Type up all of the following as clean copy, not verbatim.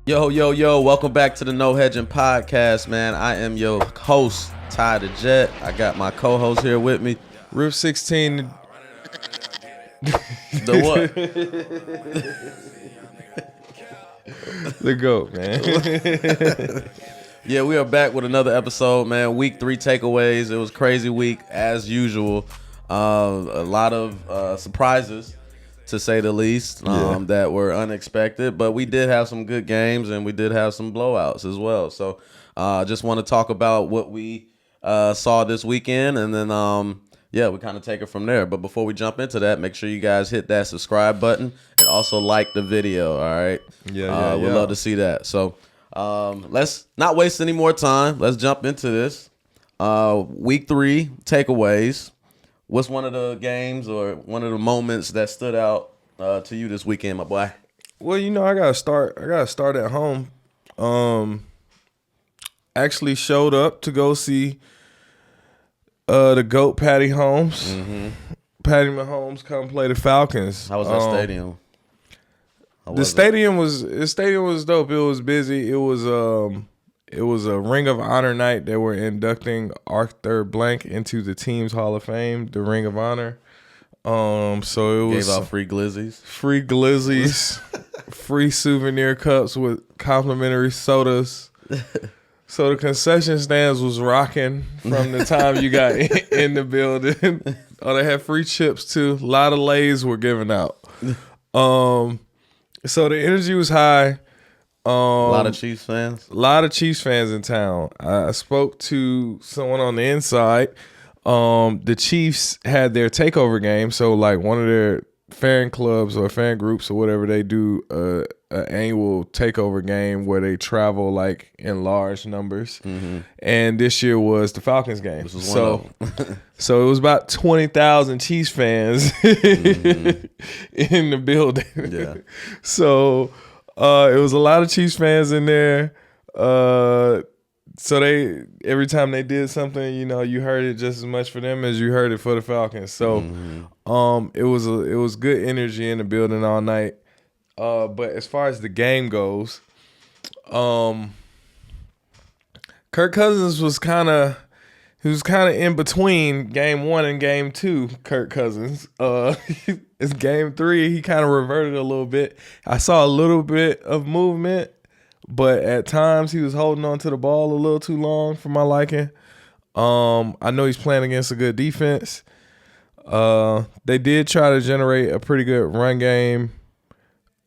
Yo, yo, yo, welcome back to the No Hedging Podcast, man. I am your host, Ty the Jet. I got my co-host here with me. Rip 16. The what? The GOAT, man. Yeah, we are back with another episode, man. Week 3 takeaways. It was a crazy week, as usual. A lot of surprises, to say the least, that were unexpected. But we did have some good games, and we did have some blowouts as well. So just want to talk about what we saw this weekend, and then, we kind of take it from there. But before we jump into that, make sure you guys hit that subscribe button and also like the video, all right? We'd love to see that. So let's not waste any more time. Let's jump into this. Week 3 takeaways. What's one of the games or one of the moments that stood out to you this weekend, my boy? Well, I gotta start at home. Actually showed up to go see the GOAT Patty Holmes. Mm-hmm. Patty Mahomes come play the Falcons. How was that stadium? The stadium was dope. It was busy. It was a Ring of Honor night. They were inducting Arthur Blank into the team's Hall of Fame, the Ring of Honor. So it was gave out free glizzies, free souvenir cups with complimentary sodas. So the concession stands was rocking from the time you got in the building. They had free chips too. A lot of Lays were given out. So the energy was high. A lot of Chiefs fans. A lot of Chiefs fans in town. I spoke to someone on the inside. The Chiefs had their takeover game. So like one of their fan clubs or fan groups or whatever, they do an annual takeover game where they travel like in large numbers. Mm-hmm. And this year was the Falcons game. So it was about 20,000 Chiefs fans in the building. Yeah. So it was a lot of Chiefs fans in there. So every time they did something, you heard it just as much for them as you heard it for the Falcons. So it was good energy in the building all night. But as far as the game goes, Kirk Cousins was kind of in between game 1 and game 2. Kirk Cousins, it's game 3. He kind of reverted a little bit. I saw a little bit of movement, but at times he was holding on to the ball a little too long for my liking. I know he's playing against a good defense. They did try to generate a pretty good run game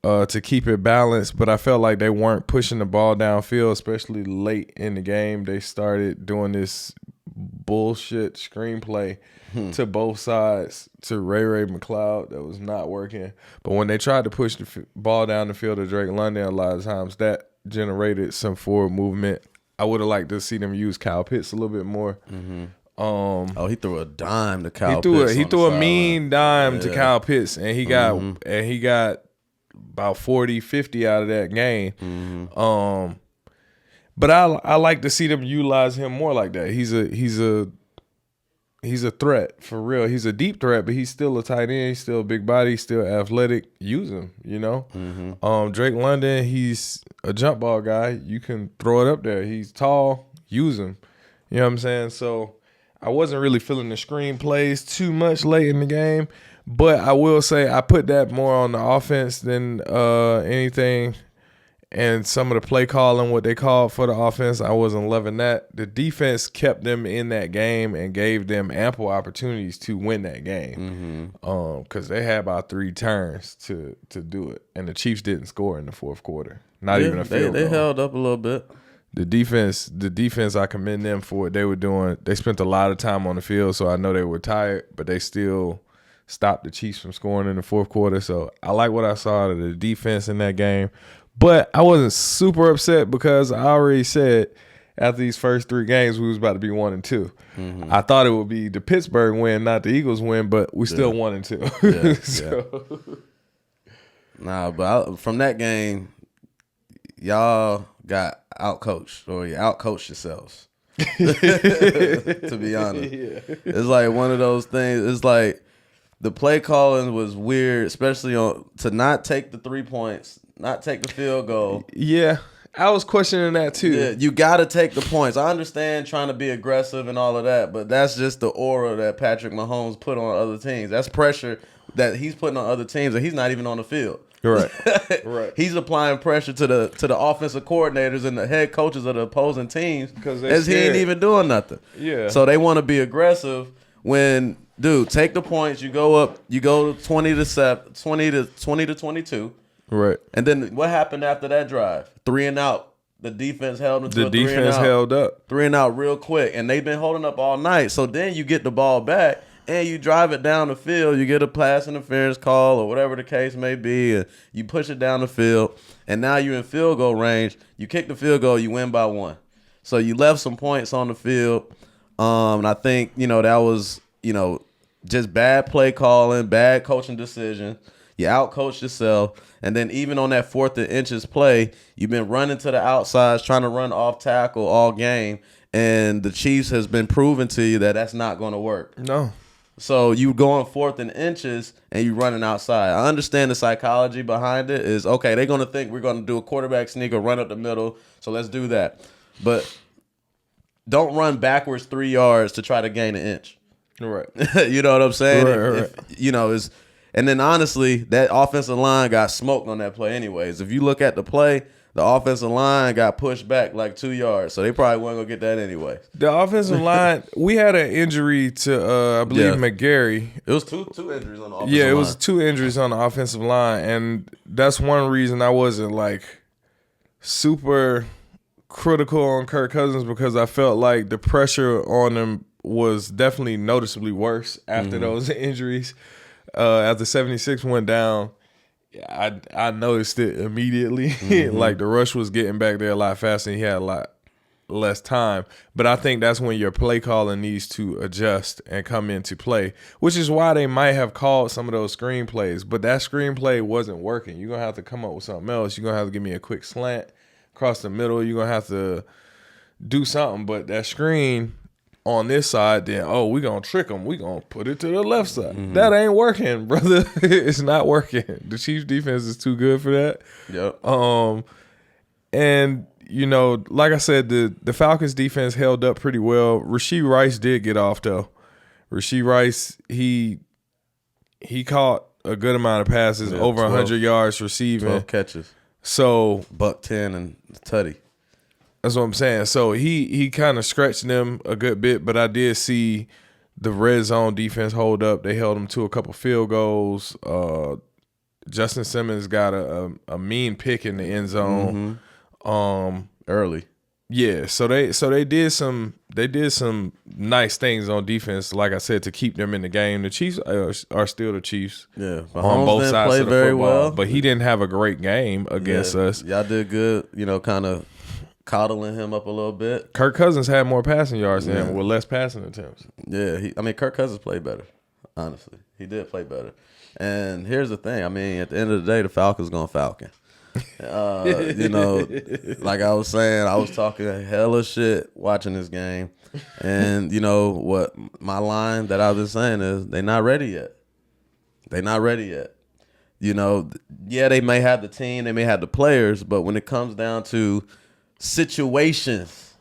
to keep it balanced, but I felt like they weren't pushing the ball downfield, especially late in the game. They started doing this bullshit screenplay to both sides to Ray McLeod that was not working. But when they tried to push the ball down the field to Drake London, a lot of times that generated some forward movement. I would have liked to see them use Kyle Pitts a little bit more. Mm-hmm. He threw a dime to Kyle Pitts. He threw a mean dime to Kyle Pitts, and he got about 40, 50 out of that game. Mm-hmm. But I like to see them utilize him more like that. He's a threat for real. He's a deep threat, but he's still a tight end. He's still a big body. He's still athletic. Use him, Mm-hmm. Drake London, he's a jump ball guy. You can throw it up there. He's tall. Use him. You know what I'm saying? So I wasn't really feeling the screenplays too much late in the game, but I will say I put that more on the offense than anything. And some of the play calling, what they called for the offense, I wasn't loving that. The defense kept them in that game and gave them ample opportunities to win that game. Because they had about 3 turns to do it. And the Chiefs didn't score in the fourth quarter. Not even a field goal. They held up a little bit. The defense, I commend them for what they were doing. They spent a lot of time on the field, so I know they were tired, but they still stopped the Chiefs from scoring in the fourth quarter. So I like what I saw out of the defense in that game. But I wasn't super upset because I already said after these first 3 games we was about to be 1 and 2. Mm-hmm. I thought it would be the Pittsburgh win, not the Eagles win, but we still 1 and 2. Nah, but from that game, y'all got outcoached, or you outcoached yourselves. To be honest, it's like one of those things. It's like the play calling was weird, especially to not take the 3 points not take the field goal. Yeah, I was questioning that too. Yeah, you got to take the points. I understand trying to be aggressive and all of that, but that's just the aura that Patrick Mahomes put on other teams. That's pressure that he's putting on other teams, and he's not even on the field. Right, right. He's applying pressure to the offensive coordinators and the head coaches of the opposing teams as he ain't even doing nothing. Yeah. So they want to be aggressive when, dude, take the points. You go up. You go 20 to 22. Right. And then what happened after that drive? 3 and out. The defense held them to the defense held up 3 and out real quick, and they've been holding up all night. So then you get the ball back. And you drive it down the field, you get a pass interference call or whatever the case may be, and you push it down the field, and now you're in field goal range. You kick the field goal, you win by 1. So you left some points on the field. And I think, that was, just bad play calling, bad coaching decision. You outcoached yourself. And then even on that 4th and inches play, you've been running to the outsides, trying to run off tackle all game. And the Chiefs has been proving to you that that's not going to work. No. So you going 4th and inches and you running outside. I understand the psychology behind it is, okay, they're going to think we're going to do a quarterback sneak or run up the middle, so let's do that. But don't run backwards 3 yards to try to gain an inch. Right. You know what I'm saying? Right. And then honestly, that offensive line got smoked on that play anyways. If you look at the play, the offensive line got pushed back like 2 yards, so they probably weren't going to get that anyway. The offensive line, we had an injury to, I believe, McGarry. It was two injuries on the offensive line. Yeah, it was 2 injuries on the offensive line, and that's one reason I wasn't, super critical on Kirk Cousins, because I felt like the pressure on him was definitely noticeably worse after those injuries. After 76 went down, I noticed it immediately. Like the rush was getting back there a lot faster, and he had a lot less time. But I think that's when your play calling needs to adjust and come into play, which is why they might have called some of those screenplays. But that screenplay wasn't working. You're going to have to come up with something else. You're going to have to give me a quick slant across the middle. You're going to have to do something. But that screen on this side, then, we're going to trick them. We're going to put it to the left side. That ain't working, brother. It's not working. The Chiefs defense is too good for that. Yep. And, like I said, the Falcons defense held up pretty well. Rashee Rice did get off, though. Rashee Rice, he caught a good amount of passes, over 100 yards receiving. 12 catches. So $110 and tutty. That's what I'm saying. So he kind of stretched them a good bit, but I did see the red zone defense hold up. They held them to a couple field goals. Justin Simmons got a mean pick in the end zone early. Yeah, so they did some nice things on defense, like I said, to keep them in the game. The Chiefs are still the Chiefs. Yeah, on both sides play of the very football, well, but he didn't have a great game against us. Y'all did good, kind of coddling him up a little bit. Kirk Cousins had more passing yards than him with less passing attempts. Yeah, Kirk Cousins played better. Honestly, he did play better. And here's the thing. At the end of the day, the Falcons gonna Falcon. Like I was saying, I was talking hella shit watching this game, and what my line that I've been saying is they not ready yet. They not ready yet. They may have the team, they may have the players, but when it comes down to situations,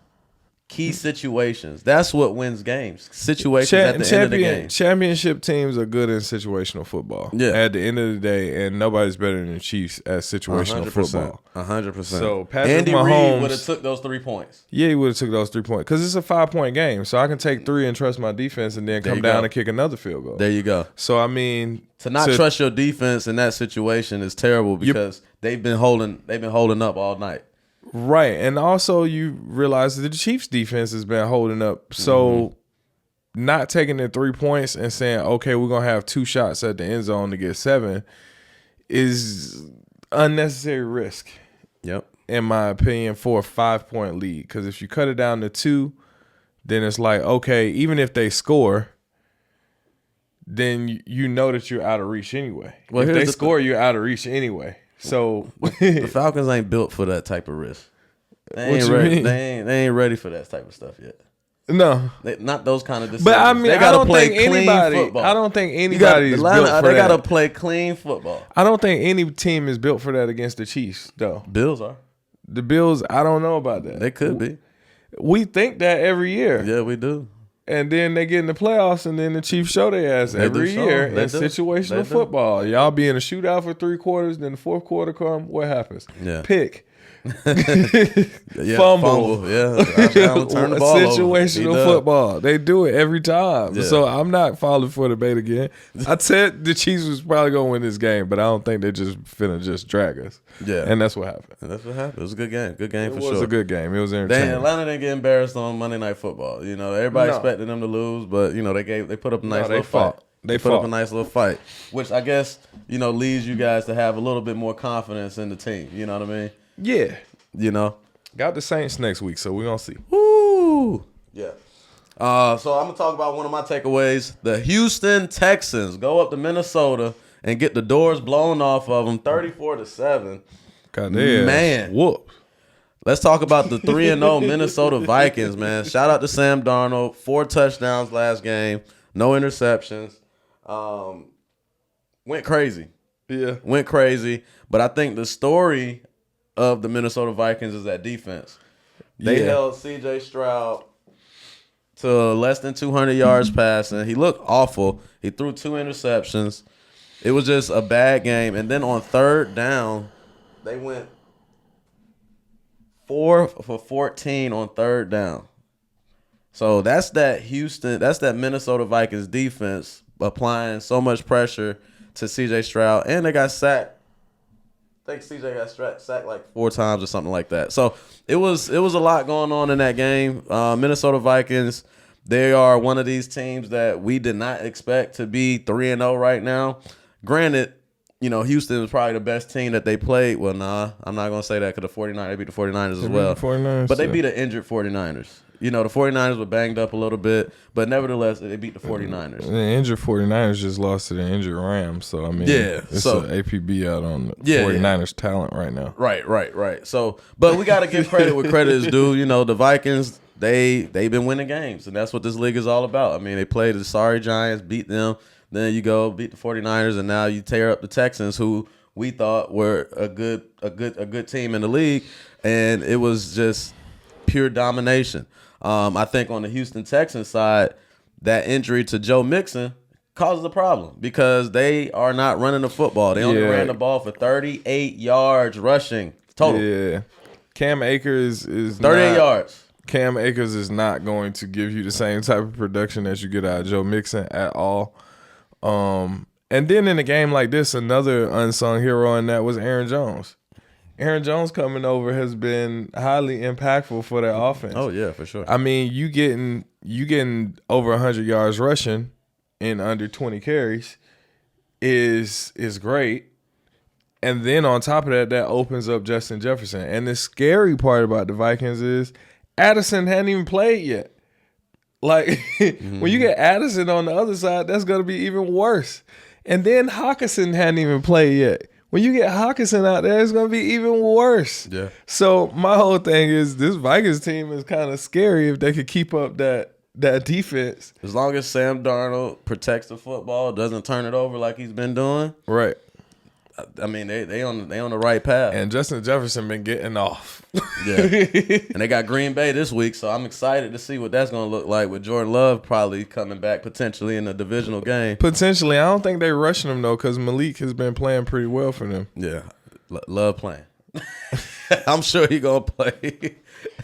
key situations, that's what wins games. Situations at the end of the game. Championship teams are good in situational football. Yeah. At the end of the day, and nobody's better than the Chiefs at situational 100%, football. 100%. So Patrick Andy Mahomes Reid would have took those 3 points. Yeah, he would have took those 3 points because it's a 5-point game. So I can take 3 and trust my defense, and then come down and kick another field goal. There you go. So to not trust your defense in that situation is terrible because they've been holding up all night. Right, and also you realize that the Chiefs' defense has been holding up. So not taking the 3 points and saying, okay, we're going to have 2 shots at the end zone to get 7 is unnecessary risk. Yep. In my opinion, for a 5-point lead. Because if you cut it down to 2, then it's like, okay, even if they score, then you know that you're out of reach anyway. Well, if they score, you're out of reach anyway. So the Falcons ain't built for that type of risk. They ain't ready for that type of stuff yet. No. Not those kind of decisions. But I mean, they I don't think clean anybody. football. I don't think anybody is built for They that. gotta play clean football. I don't think any team is built for that against the Chiefs, though. Bills are. The Bills, I don't know about that. They could be. We think that every year. Yeah, we do. And then they get in the playoffs, and then the Chiefs show their ass every year in situational football. Y'all be in a shootout for 3 quarters, then the fourth quarter come. What happens? Yeah. Pick. Fumble. Yeah. Turn the ball situational over. Football. They do it every time. Yeah. So I'm not falling for the bait again. I said the Chiefs was probably going to win this game, but I don't think they just finna just drag us. Yeah. And that's what happened. It was a good game. Good game for sure. It was a good game. It was entertaining. Atlanta didn't get embarrassed on Monday Night Football. You know, everybody expected them to lose, but you know they put up a nice little fight. They put up a nice little fight, which I guess leads you guys to have a little bit more confidence in the team. You know what I mean? Yeah. You know, got the Saints next week, so we're gonna see. Woo! Yeah. So I'm gonna talk about one of my takeaways. The Houston Texans go up to Minnesota and get the doors blown off of them, 34-7. Goddamn, man, whoop. Let's talk about the 3-0 Minnesota Vikings, man. Shout out to Sam Darnold, 4 touchdowns last game, no interceptions. Went crazy. Yeah, went crazy. But I think the story of the Minnesota Vikings is that defense. They held C.J. Stroud to less than 200 yards passing. He looked awful. He threw 2 interceptions. It was just a bad game. And then on third down, they went 4 for 14 on third down. So that's that Minnesota Vikings defense applying so much pressure to C.J. Stroud. And they got sacked. I think CJ got sacked like 4 times or something like that. So it was a lot going on in that game. Minnesota Vikings, they are one of these teams that we did not expect to be 3-0 right now. Granted, Houston was probably the best team that they played. Well, nah, I'm not going to say that because they beat the 49ers as well. But they beat an injured 49ers. The 49ers were banged up a little bit, but nevertheless, they beat the 49ers. The injured 49ers just lost to the injured Rams. So, I mean, it's an APB out on the 49ers talent right now. Right. So, but we got to give credit where credit is due. The Vikings, they've been winning games, and that's what this league is all about. I mean, they played the sorry Giants, beat them. Then you go beat the 49ers, and now you tear up the Texans, who we thought were a good team in the league, and it was just pure domination. I think on the Houston Texans side, that injury to Joe Mixon causes a problem because they are not running the football. They only ran the ball for 38 yards rushing total. Yeah. Cam Akers is 38 yards. Cam Akers is not going to give you the same type of production that you get out of Joe Mixon at all. And then in a game like this, another unsung hero in that was Aaron Jones. Aaron Jones coming over has been highly impactful for their offense. Oh yeah, for sure. I mean, you getting over 100 yards rushing in under 20 carries is great. And then on top of that opens up Justin Jefferson. And the scary part about the Vikings is Addison hadn't even played yet. Like when you get Addison on the other side, that's going to be even worse. And then Hawkinson hadn't even played yet. When you get Hawkinson out there, it's going to be even worse. Yeah. So my whole thing is this Vikings team is kind of scary if they could keep up that defense. As long as Sam Darnold protects the football, doesn't turn it over like he's been doing. Right. I mean, they on the right path. And Justin Jefferson been getting off. Yeah. And they got Green Bay this week, so I'm excited to see what that's going to look like with Jordan Love probably coming back potentially in a divisional game. Potentially. I don't think they're rushing him, though, because Malik has been playing pretty well for them. Yeah. Love playing. I'm sure he going to play.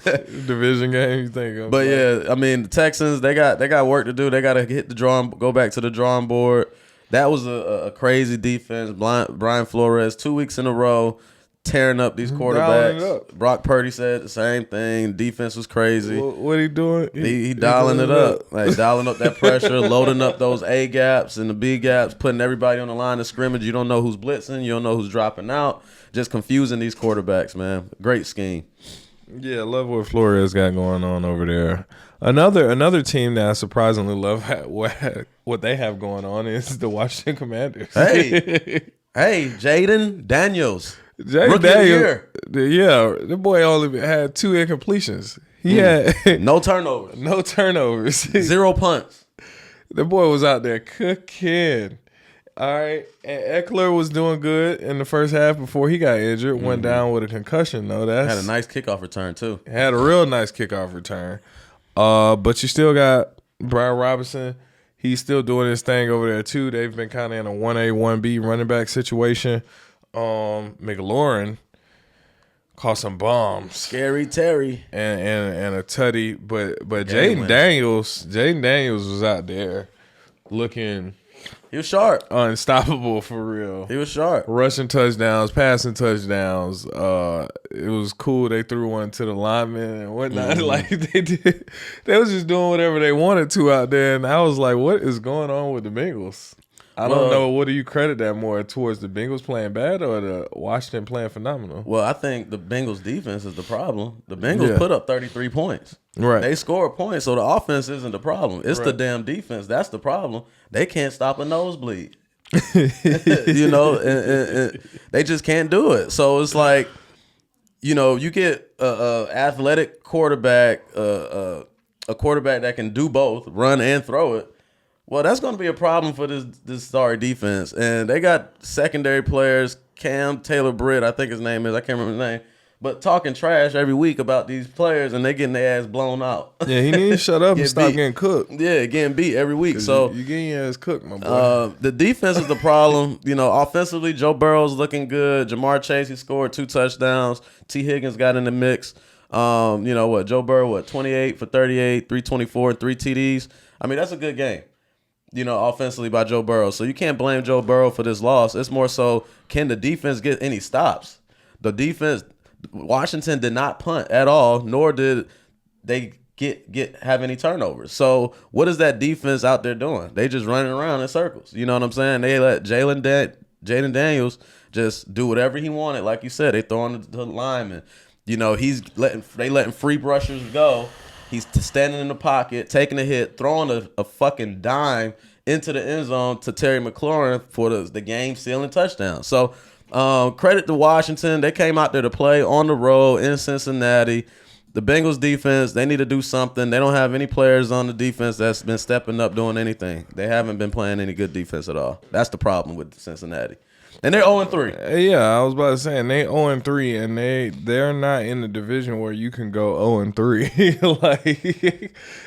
Division game, you think? But, yeah, I mean, the Texans, they got work to do. They got to go back to the drawing board. That was a crazy defense. Brian Flores, 2 weeks in a row, tearing up these quarterbacks. Brock Purdy said the same thing. Defense was crazy. What he doing? He dialing it up. Like dialing up that pressure, loading up those A gaps and the B gaps, putting everybody on the line of scrimmage. You don't know who's blitzing. You don't know who's dropping out. Just confusing these quarterbacks, man. Great scheme. Yeah, I love what Flores got going on over there. Another team that I surprisingly love what they have going on is the Washington Commanders. Hey, Jaden Daniels. Jaden Daniels. Yeah, the boy only had 2 incompletions. He had No turnovers. no turnovers. 0 punts. The boy was out there cooking. All right. And Eckler was doing good in the first half before he got injured. Went down with a concussion, though. Had a nice kickoff return, too. Had a real nice kickoff return. But you still got Brian Robinson. He's still doing his thing over there, too. They've been kind of in a 1A, 1B running back situation. McLaurin caught some bombs. Scary Terry. And a tutty. But Jaden Daniels was out there looking... He was sharp. Unstoppable for real. He was sharp. Rushing touchdowns, passing touchdowns. It was cool. They threw one to the lineman and whatnot. Like they did. They was just doing whatever they wanted to out there. And I was like, what is going on with the Bengals? I don't know. What do you credit that more towards the Bengals playing bad or the Washington playing phenomenal? Well, I think the Bengals defense is the problem. The Bengals put up 33 points. Right. They scored points, so the offense isn't the problem. It's the damn defense. That's the problem. They can't stop a nosebleed. You know, and they just can't do it. So it's like, you know, you get a athletic quarterback, a quarterback that can do both, run and throw it. Well, that's going to be a problem for this sorry defense. And they got secondary players, Cam Taylor-Britt, I think his name is. I can't remember his name. But talking trash every week about these players, and they getting their ass blown out. Yeah, he needs to shut up and stop getting cooked. Yeah, getting beat every week. So you getting your ass cooked, my boy. The defense is the problem. You know, offensively, Joe Burrow's looking good. Jamar Chase, he scored 2 touchdowns. T. Higgins got in the mix. You know what? Joe Burrow, 28 for 38, 324, and 3 TDs. I mean, that's a good game. You know, offensively by Joe Burrow. So you can't blame Joe Burrow for this loss. It's more so, can the defense get any stops? The defense, Washington did not punt at all, nor did they have any turnovers. So what is that defense out there doing? They just running around in circles. You know what I'm saying? They let Jaden Daniels just do whatever he wanted. Like you said, they throwing the lineman. You know, they letting free brushers go. He's standing in the pocket, taking a hit, throwing a fucking dime into the end zone to Terry McLaurin for the game-sealing touchdown. So credit to Washington. They came out there to play on the road in Cincinnati. The Bengals defense, they need to do something. They don't have any players on the defense that's been stepping up doing anything. They haven't been playing any good defense at all. That's the problem with Cincinnati. And they're 0-3. Yeah, I was about to say, and they 0-3, and they're not in the division where you can go 0-3. Like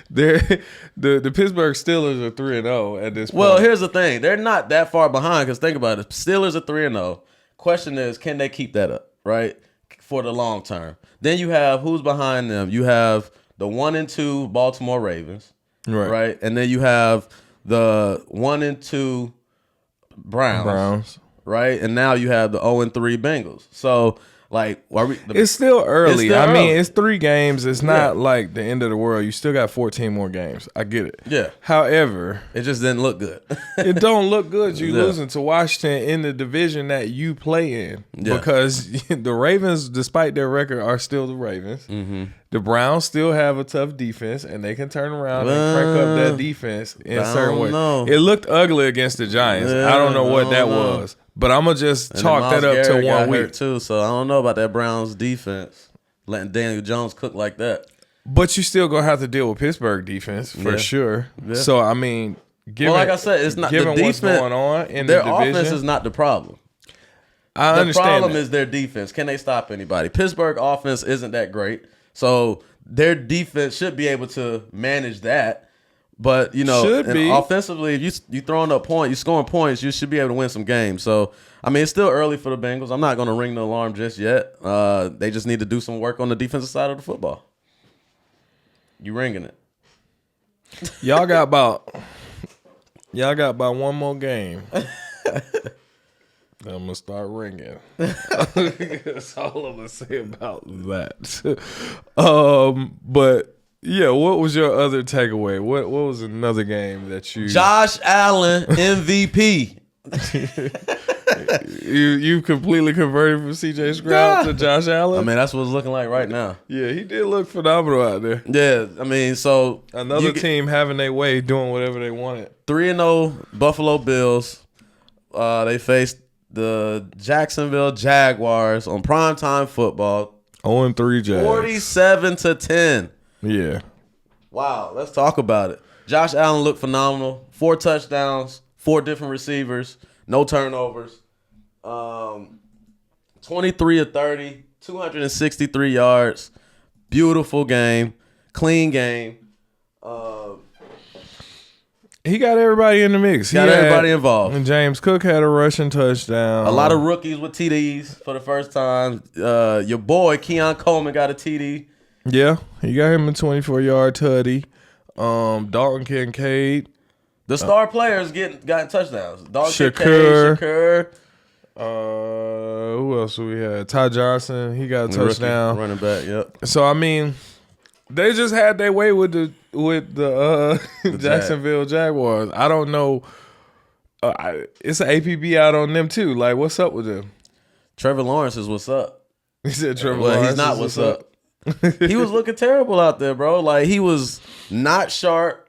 the Pittsburgh Steelers are 3-0 at this point. Well, here's the thing: they're not that far behind. Because think about it, Steelers are 3-0. Question is, can they keep that up, right, for the long term? Then you have who's behind them. You have the 1-2 Baltimore Ravens, right, and then you have the 1-2 Browns. Right, and now you have the 0-3 Bengals. So, like, it's still early. I mean, early. It's 3 games. It's not like the end of the world. You still got 14 more games. I get it. Yeah. However, it just didn't look good. It don't look good. You losing to Washington in the division that you play in because the Ravens, despite their record, are still the Ravens. Mm-hmm. The Browns still have a tough defense, and they can turn around and crank up that defense in certain ways. It looked ugly against the Giants. I don't know what that was. But I'm going to just chalk that up to 1 week. Too, so I don't know about that Browns defense, letting Daniel Jones cook like that. But you still going to have to deal with Pittsburgh defense for sure. Yeah. So, I mean, like I said, it's not the defense. What's going on in their the division, offense is not the problem. I understand. The problem is their defense. Can they stop anybody? Pittsburgh offense isn't that great. So their defense should be able to manage that. But, you know, offensively, if you throwing up points, you scoring points, you should be able to win some games. So, I mean, it's still early for the Bengals. I'm not going to ring the alarm just yet. They just need to do some work on the defensive side of the football. You ringing it. Y'all got about 1 more game. I'm going to start ringing. That's all I'm going to say about that. But... yeah, what was your other takeaway? What was another game that you... Josh Allen, MVP. you completely converted from C.J. Stroud to Josh Allen? I mean, that's what it's looking like right now. Yeah, he did look phenomenal out there. Yeah, I mean, so... another team having their way, doing whatever they wanted. 3-0 Buffalo Bills. They faced the Jacksonville Jaguars on primetime football. 0-3 Jags. 47-10. Yeah. Wow, let's talk about it. Josh Allen looked phenomenal. 4 touchdowns, 4 different receivers, no turnovers. 23 of 30, 263 yards. Beautiful game, clean game. He got everybody in the mix. Got everybody involved. And James Cook had a rushing touchdown. A lot of rookies with TDs for the first time. Your boy, Keon Coleman, got a TD. Yeah, he got him a 24-yard tutty. Dalton Kincaid. The star players got touchdowns. Dalton Shakur. Kincaid, Shakur. Who else do we had? Ty Johnson. He got a touchdown. Running back, yep. So, I mean, they just had their way with the Jacksonville Jaguars. I don't know. It's an APB out on them, too. Like, what's up with them? Trevor Lawrence is what's up. He said Trevor Lawrence he's not what's up. He was looking terrible out there, bro. Like, he was not sharp.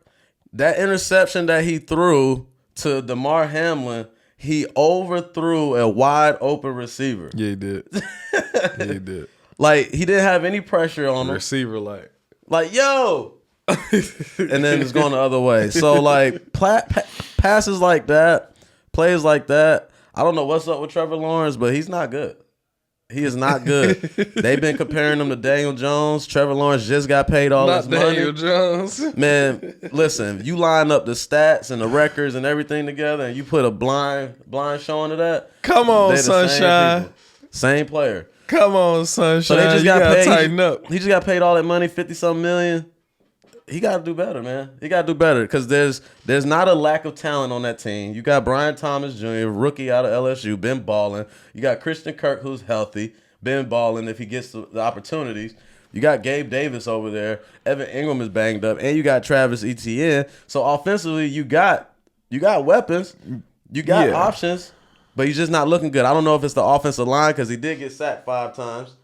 That interception that he threw to DeMar Hamlin, he overthrew a wide open receiver. Yeah, he did. Yeah, he did. Like, he didn't have any pressure on him. Receiver, like, yo. And then it's going the other way. So, like, passes like that, plays like that. I don't know what's up with Trevor Lawrence, but he's not good. He is not good. They've been comparing him to Daniel Jones. Trevor Lawrence just got paid all his money. Daniel Jones. Man, listen, you line up the stats and the records and everything together and you put a blind showing of that. Come on, Sunshine. Same player. Come on, Sunshine. So they just got paid. Tighten up. He just got paid all that money, 50-something million. He got to do better, man. He got to do better because there's not a lack of talent on that team. You got Brian Thomas Jr., rookie out of LSU, been balling. You got Christian Kirk, who's healthy, been balling if he gets the opportunities. You got Gabe Davis over there. Evan Ingram is banged up, and you got Travis Etienne. So offensively, you got weapons, you got options, but he's just not looking good. I don't know if it's the offensive line because he did get sacked 5 times,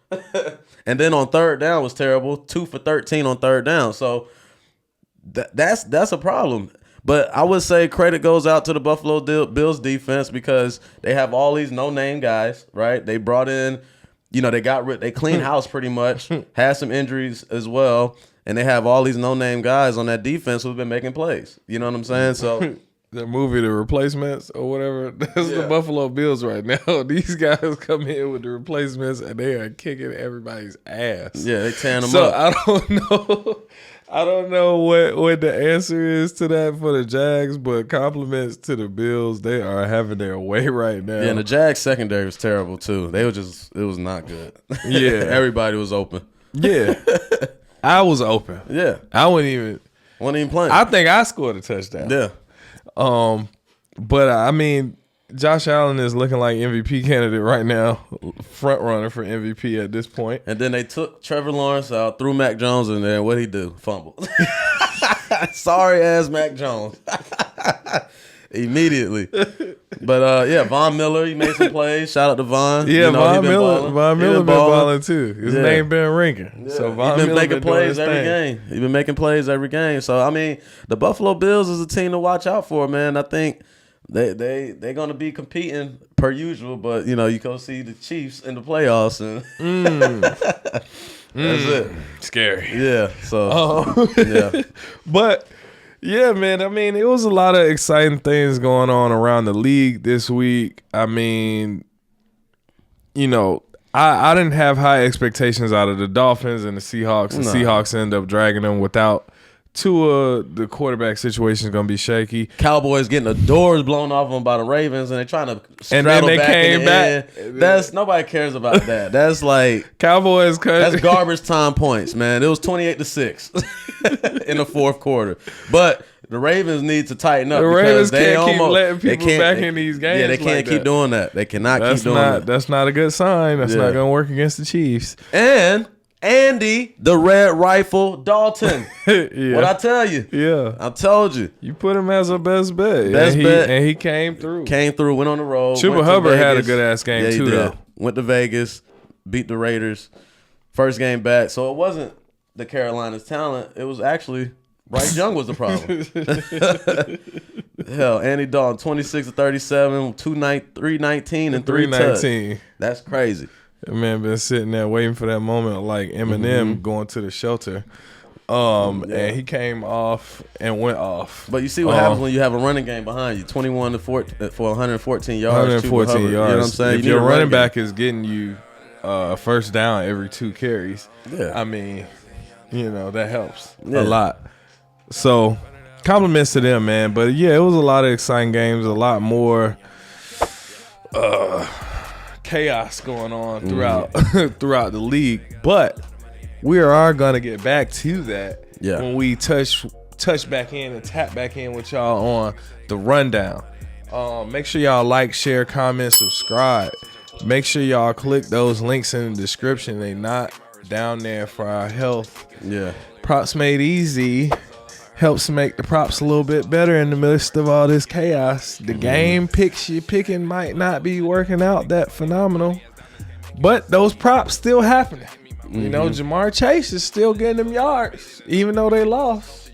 and then on third down was terrible. 2 for 13 on third down. So. That's a problem. But I would say credit goes out to the Buffalo Bills defense because they have all these no-name guys, right? They brought in, they cleaned house pretty much, had some injuries as well, and they have all these no-name guys on that defense who've been making plays. You know what I'm saying? So the movie The Replacements or whatever, that's the Buffalo Bills right now. These guys come in with the replacements and they are kicking everybody's ass. Yeah, they tearing them up. So I don't know what the answer is to that for the Jags, but compliments to the Bills. They are having their way right now. Yeah, and the Jags secondary was terrible too. It was not good. Yeah. Everybody was open. Yeah. I was open. Yeah. I wasn't even playing. I think I scored a touchdown. Yeah. But I mean, Josh Allen is looking like MVP candidate right now, front runner for MVP at this point. And then they took Trevor Lawrence out, threw Mac Jones in there, and what'd he do? Fumble. Sorry ass Mac Jones. Immediately. But Von Miller, he made some plays. Shout out to Von. Yeah, Von Miller been balling too. His name been ringing. Yeah. So Von Miller been making plays every game. He's been making plays every game. So I mean, the Buffalo Bills is a team to watch out for, man. I think they're gonna be competing per usual, but you go see the Chiefs in the playoffs and that's it. Scary. Yeah. So yeah. But yeah, man. I mean, it was a lot of exciting things going on around the league this week. I mean, I didn't have high expectations out of the Dolphins and the Seahawks. The Seahawks end up dragging them without Tua. The quarterback situation is going to be shaky. Cowboys getting the doors blown off them by the Ravens, and they're trying to straddle they back came in the back. end. That's nobody cares about that. That's like Cowboys. That's garbage time points, man. It was 28-6 in the fourth quarter, but the Ravens need to tighten up. The because Ravens they can't keep letting people back they, in these games. Yeah, they can't keep doing that. They cannot keep doing that. That's not a good sign. That's not going to work against the Chiefs. And Andy, the Red Rifle Dalton. Yeah. What I tell you? Yeah. I told you. You put him as a best bet. And he came through. Went on the road. Chuba Hubbard had a good-ass game, too, though. Went to Vegas, beat the Raiders. First game back. So it wasn't the Carolinas' talent. It was actually Bryce Young was the problem. Hell, Andy Dalton, 26-37, 319, and 319. That's crazy. That man been sitting there waiting for that moment like Eminem going to the shelter. And he came off and went off. But you see what happens when you have a running game behind you, 21 to 4 for 114 yards. 114 yards. You know what I'm saying? If your running back is getting you first down every 2 carries, I mean, that helps a lot. So compliments to them, man. But yeah, it was a lot of exciting games, a lot more chaos going on throughout throughout the league. But we are gonna get back to that when we touch back in and tap back in with y'all on the rundown. Make sure y'all like, share, comment, subscribe. Make sure y'all click those links in the description. They not down there for our health. Yeah. Props Made Easy helps make the props a little bit better in the midst of all this chaos. The game picks you're picking might not be working out that phenomenal, but those props still happening. You know, Jamar Chase is still getting them yards, even though they lost.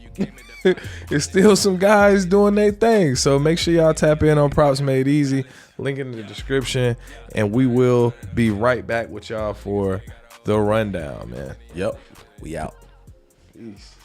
It's still some guys doing their thing. So make sure y'all tap in on Props Made Easy. Link in the description. And we will be right back with y'all for the rundown, man. Yep. We out. Peace.